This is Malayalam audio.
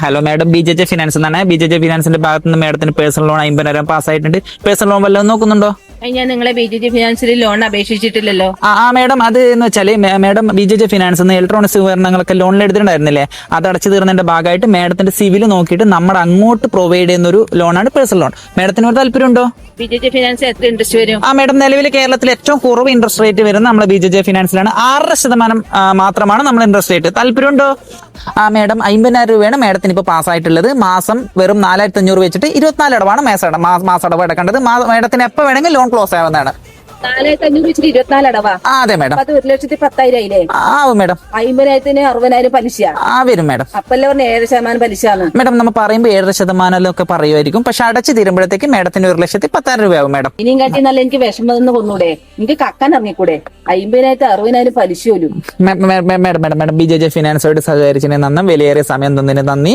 ഹലോ മാഡം, BJJ ഫിനാൻസ് എന്നാണ്. BJJ ഫിനാൻസിന്റെ ഭാഗത്ത് നിന്ന് മാഡത്തിന് പേഴ്സണൽ ലോൺ 50,000 പാസ്സായിട്ടുണ്ട്. പേഴ്സണൽ ലോൺ വല്ലതും നോക്കുന്നുണ്ടോ? ഞാൻ നിങ്ങളെ BJJ ഫിനാൻസിൽ ലോൺ അപേക്ഷിച്ചിട്ടില്ലല്ലോ. മാഡം, അത് എന്ന് വെച്ചാൽ മാഡം BJJ ഫിനാൻസ് ഇലക്ട്രോണിക്സ് ഉപകരണങ്ങളൊക്കെ ലോണിൽ എടുത്തിട്ടുണ്ടായിരുന്നില്ലേ? അത് അടച്ചു തീർന്നതിന്റെ ഭാഗമായിട്ട് മാഡത്തിന്റെ സിവിൽ നോക്കിയിട്ട് നമ്മൾ അങ്ങോട്ട് പ്രൊവൈഡ് ചെയ്യുന്ന ഒരു ലോണാണ് പേഴ്സണൽ ലോൺ. മാഡത്തിന് ഒരു താല്പര്യമുണ്ടോ? BJJ ഫിനാൻസ് എത്ര ഇൻട്രസ്റ്റ് വരും? മാഡം, നിലവിൽ കേരളത്തിൽ ഏറ്റവും കുറവ് ഇൻട്രസ്റ്റ് റേറ്റ് വരുന്നത് നമ്മുടെ BJJ ഫിനാൻസിലാണ്. 6% മാത്രമാണ് നമ്മൾ ഇൻട്രസ്റ്റ് റേറ്റ്. താല്പര്യമുണ്ടോ? മാഡം, 50,000 രൂപയാണ് മാഡത്തിന് ഇപ്പോൾ പാസ്സായിട്ടുള്ളത്. മാസം വെറും 4,500 വെച്ചിട്ട് 24 അടവാണ് മാസടവ് അടക്കേണ്ടത്. മാഡത്തിന് എപ്പോൾ വേണമെങ്കിൽ ലോൺ ക്ലോസ് ആവുന്നതാണ്. 4,500 വെച്ചിട്ട് 24 അടവാ? അതെ മാഡം. 1,10,000 ആയില്ലേ? ആവും മാഡം. 50,000-ന് 60,000 പലിശ വരും മാഡം. അപ്പല്ലേ പറഞ്ഞ 7% പലിശയാണ്. മാഡം, നമ്മൾ പറയുമ്പോൾ 7% ഒക്കെ പറയുമായിരിക്കും. പക്ഷെ അടച്ചു തീരുമ്പോഴത്തേക്ക് മാഡത്തിന് 1,10,10,000 രൂപയാവും മാഡം. ഇനിയും കാട്ടി നല്ല എനിക്ക് വിഷമം കൊന്നൂടെ? എനിക്ക് കക്കാൻ ഇറങ്ങിക്കൂടെ? 50,000 60,000 പലിശ പോലും. മാഡം BJJ ഫിനാൻസോട് സഹകരിച്ചതിന് നന്ദി. വിലയേറിയ സമയം തന്നതിന് നന്ദി.